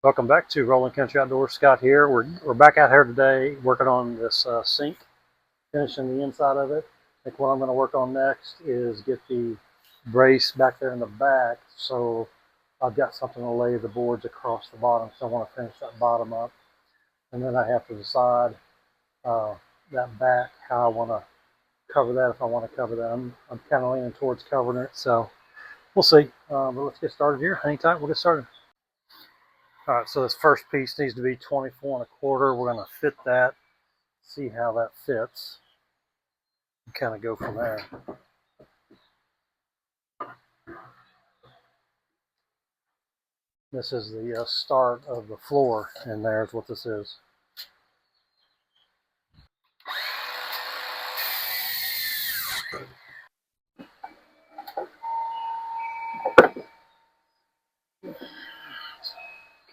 Welcome back to Rolling Country Outdoors. Scott here. We're back out here today working on this sink, finishing the inside of it. I think what I'm going to work on next is get the brace back there in the back, so I've got something to lay the boards across the bottom. So I want to finish that bottom up, and then I have to decide that back, how I want to cover that. If I want to cover that, I'm kind of leaning towards covering it. So we'll see. But let's get started here. Hang tight. We'll get started. All right, so this first piece needs to be 24 1/4. We're going to fit that, see how that fits, and kind of go from there. This is the start of the floor, and there's what this is.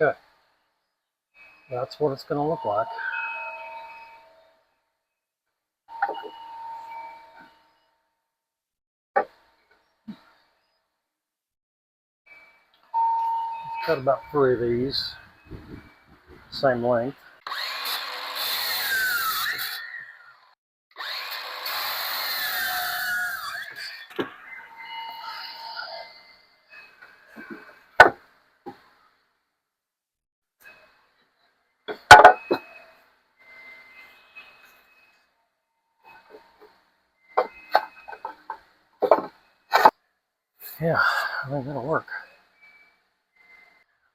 Okay, that's what it's going to look like. Cut about 3 of these, same length. Yeah, I think that'll work.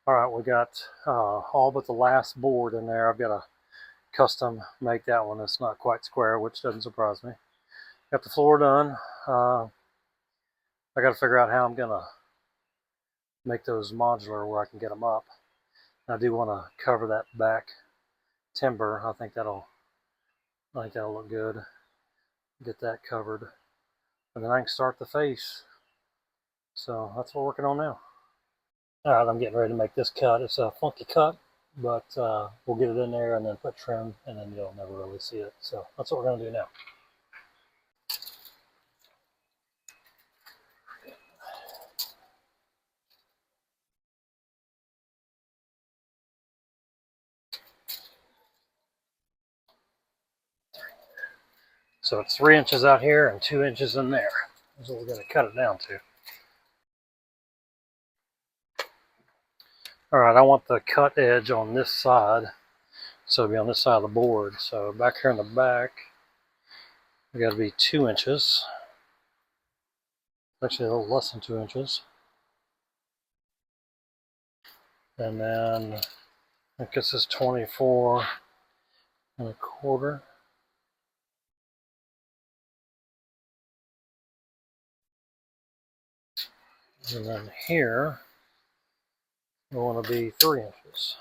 All right, we got all but the last board in there. I've got to custom make that one. It's not quite square, which doesn't surprise me. Got the floor done. I got to figure out how I'm going to make those modular where I can get them up. I do want to cover that back timber. I think that'll look good. Get that covered, and then I can start the face. So that's what we're working on now. All right, I'm getting ready to make this cut. It's a funky cut, but we'll get it in there and then put trim, and then you'll never really see it. So that's what we're going to do now. So it's 3 inches out here and 2 inches in there. That's what we're going to cut it down to. All right, I want the cut edge on this side, so it'll be on this side of the board. So back here in the back, we got to be 2 inches. Actually, a little less than 2 inches. And then I guess it's 24 1/4. And then here, we want to be 3 inches.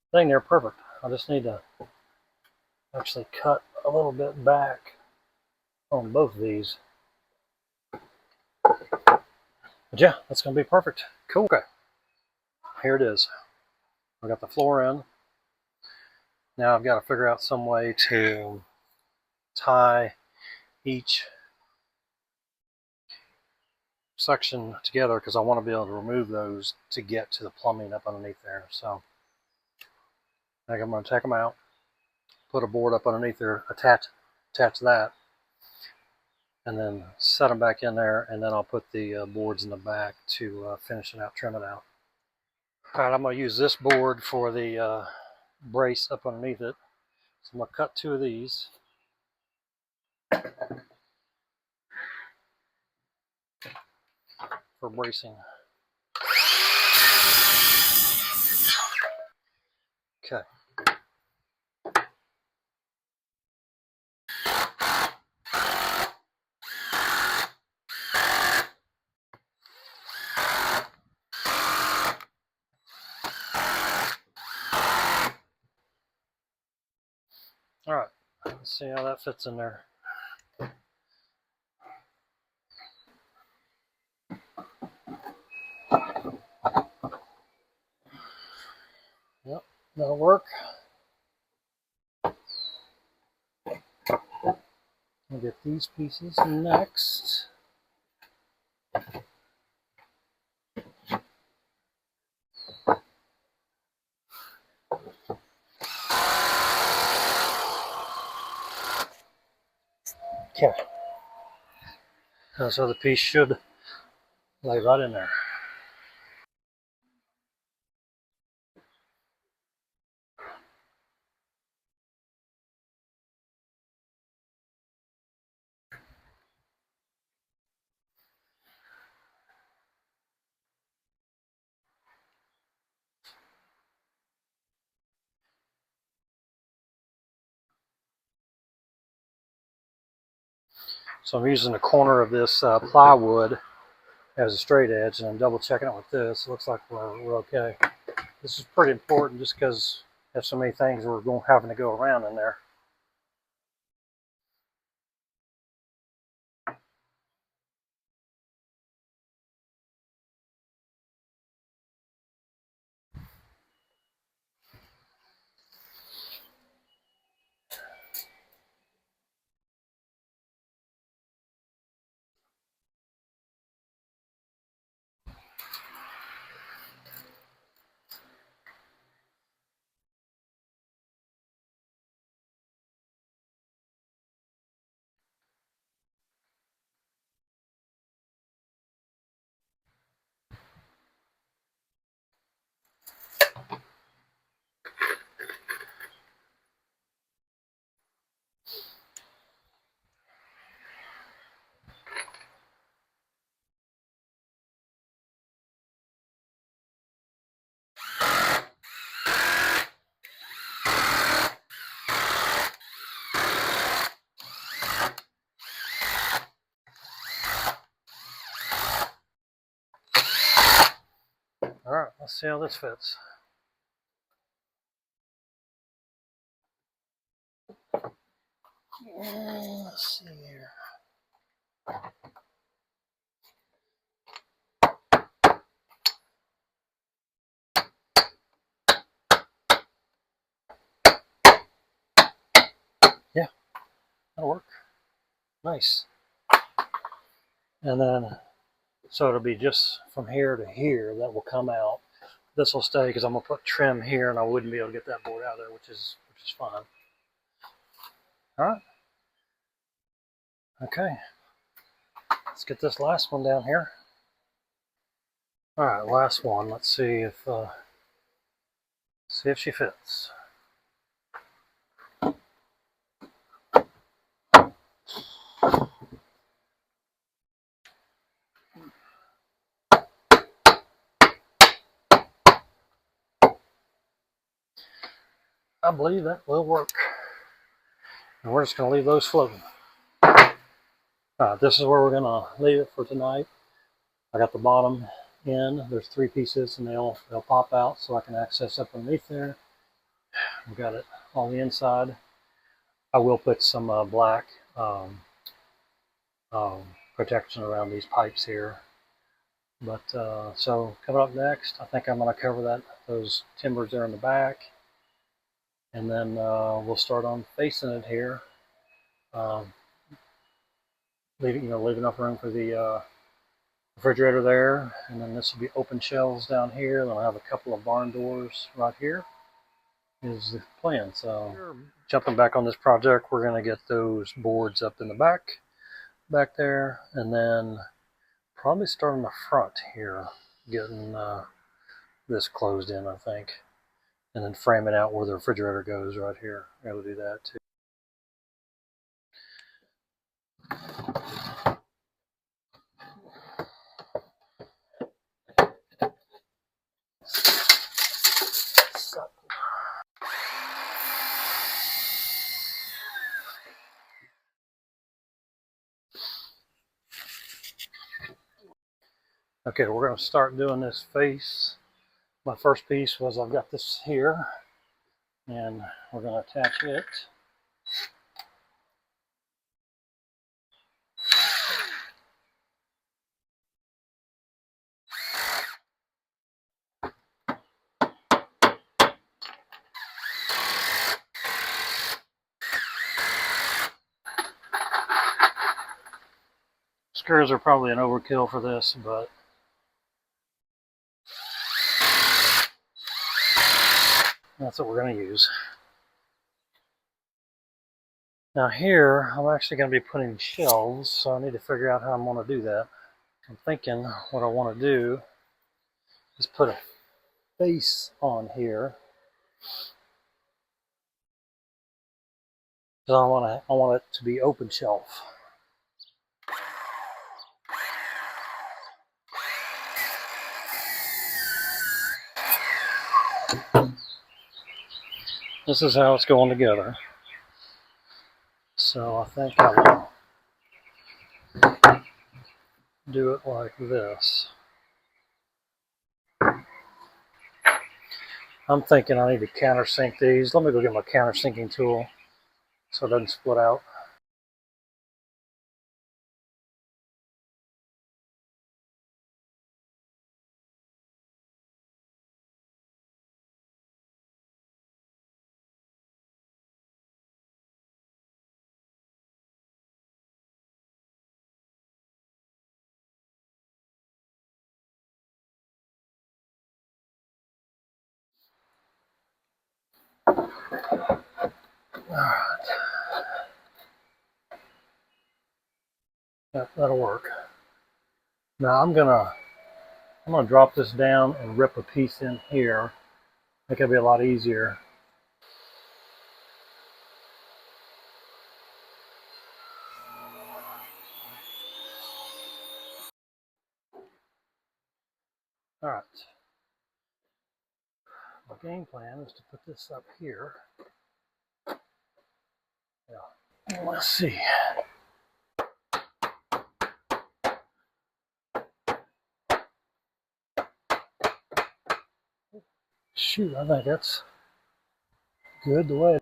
I think they're perfect. I just need to actually cut a little bit back on both of these. But yeah, that's going to be perfect. Cool. Okay, here it is. I got the floor in. Now I've got to figure out some way to tie each section together, because I want to be able to remove those to get to the plumbing up underneath there. So I think I'm going to take them out, put a board up underneath there, attach that, and then set them back in there, and then I'll put the boards in the back to finish it out, trim it out. All right, I'm going to use this board for the brace up underneath it. So I'm going to cut 2 of these. For bracing. Okay. All right, Let's see how that fits in there. Yep, that'll work. We'll get these pieces next. Okay. So the piece should lay right in there. So I'm using the corner of this plywood as a straight edge, and I'm double checking it with this. It looks like we're okay. This is pretty important just because there's so many things we're having to go around in there. All right, let's see how this fits. Let's see here. Yeah, that'll work. Nice. And then, so it'll be just from here to here that will come out. This will stay because I'm gonna put trim here, and I wouldn't be able to get that board out of there, which is fine. All right. Okay. Let's get this last one down here. All right, last one. Let's see if she fits. I believe that will work. And we're just going to leave those floating. This is where we're going to leave it for tonight. I got the bottom in. There's 3 pieces, and they'll pop out so I can access up underneath there. We've got it on the inside. I will put some black protection around these pipes here. But so coming up next, I think I'm going to cover those timbers there in the back. And then we'll start on facing it here, leaving enough room for the refrigerator there, and then this will be open shelves down here. Then I'll have a couple of barn doors right here. Is the plan. So jumping back on this project, we're going to get those boards up in the back there, and then probably start in the front here, getting this closed in, I think. And then framing out where the refrigerator goes right here. We're able to do that too. Okay, we're going to start doing this face. My first piece was I've got this here, and we're going to attach it Screws are probably an overkill for this, but that's what we're going to use. Now here, I'm actually going to be putting shelves, so I need to figure out how I'm going to do that. I'm thinking what I want to do is put a face on here. So I want it to be open shelf. This is how it's going together. So I think I will do it like this. I'm thinking I need to countersink these. Let me go get my countersinking tool so it doesn't split out. Alright. That'll work. Now I'm gonna drop this down and rip a piece in here. I think it'll be a lot easier. Alright. My game plan is to put this up here. Yeah. Let's see. Shoot, I think that's good the way.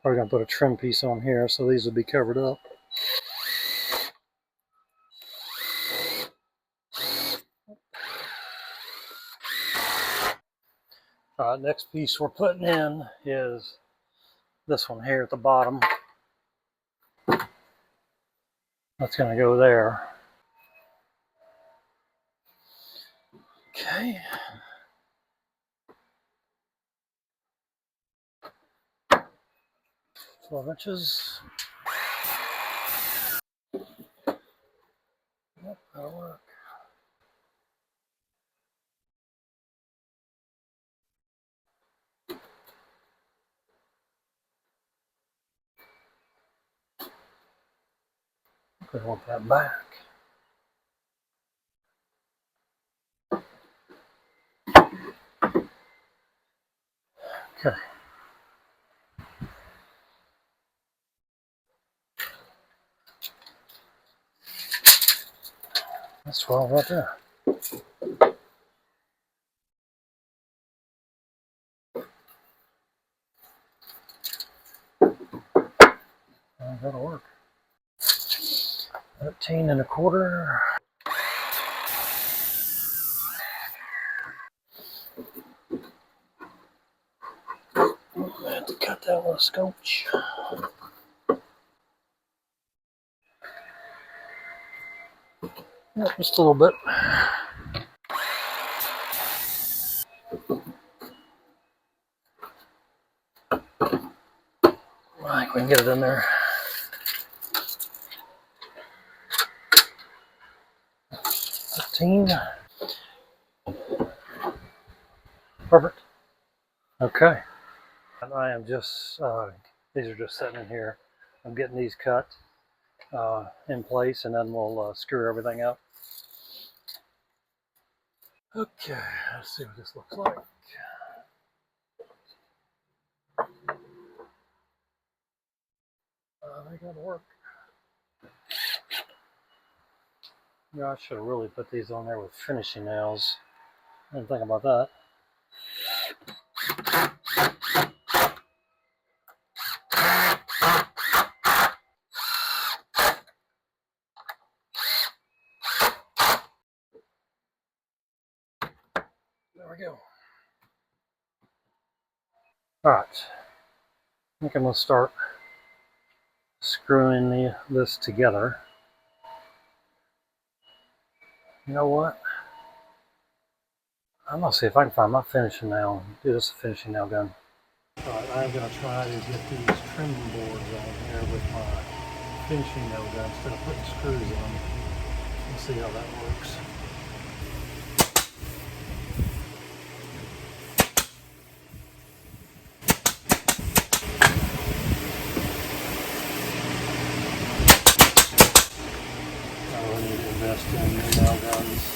Probably gonna put a trim piece on here so these will be covered up. Alright, next piece we're putting in is this one here at the bottom. That's gonna go there. Okay. Twelve inches. Yep, that'll work. I want that back. Okay. That's 12 right there. That'll work. 13 and a quarter. I have to cut that with a scotch. Yep, just a little bit. I think we can get it in there. Perfect. Okay. I am just, these are just sitting in here. I'm getting these cut in place, and then we'll screw everything up. Okay, let's see what this looks like. I think that'll work. Yeah, I should have really put these on there with finishing nails. I didn't think about that. There we go. All right. I think I'm going to start screwing this together. You know what? I'm gonna see if I can find my finishing nail and do this finishing nail gun. Alright, I'm gonna try to get these trim boards on here with my finishing nail gun instead of putting screws in them. We'll see how that works. I really need to invest in new nail guns.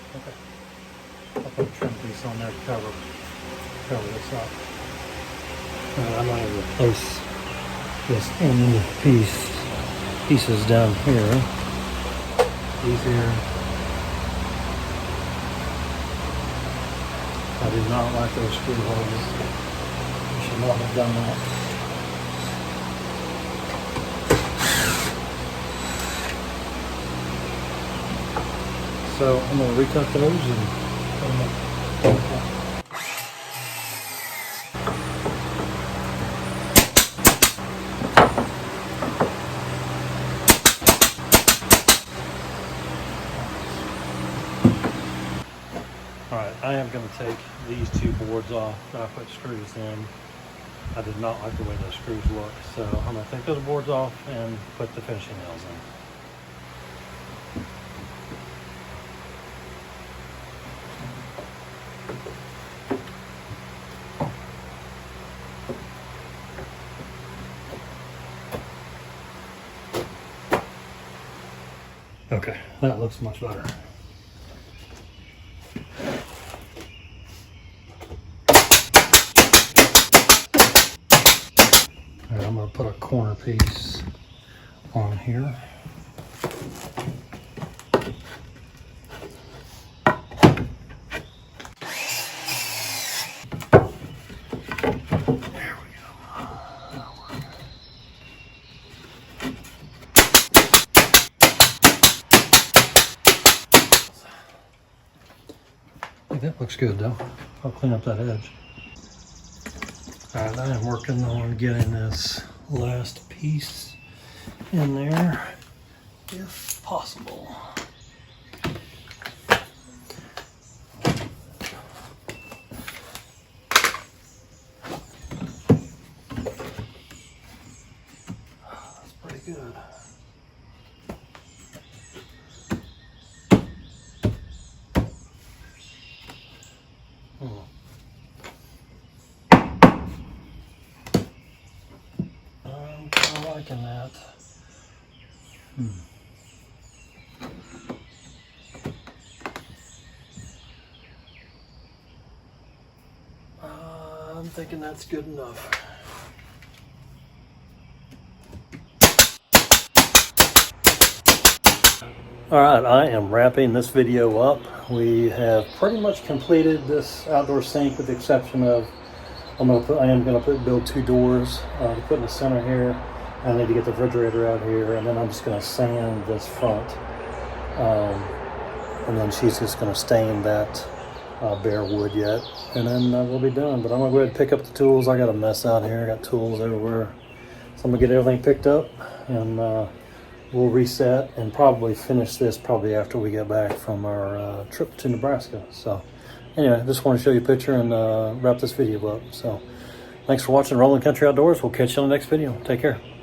Okay. I'll put a trim piece on there to cover this up. I'm going to replace this end pieces down here. These here. I did not like those screw holes. I should not have done that. So I'm going to recut those and Alright, I am going to take these two boards off that I put screws in. I did not like the way those screws look, so I'm going to take those boards off and put the finishing nails in. Okay, that looks much better. Alright, I'm going to put a corner piece on here. There we go. That looks good though. I'll clean up that edge. Alright, I am working on getting this last piece in there, if possible. That's pretty good. I'm kind of liking that. I'm thinking that's good enough. Alright, I am wrapping this video up. We have pretty much completed this outdoor sink with the exception of I am going to build two doors to put in the center here. I need to get the refrigerator out here, and then I'm just going to sand this front. And then she's just going to stain that bare wood yet, and then we'll be done. But I'm gonna go ahead and pick up the tools. I got a mess out here. I got tools everywhere, so I'm gonna get everything picked up, and we'll reset and probably finish this probably after we get back from our trip to Nebraska. So anyway, just want to show you a picture and wrap this video up. So thanks for watching Rolling Country Outdoors. We'll catch you on the next video. Take care.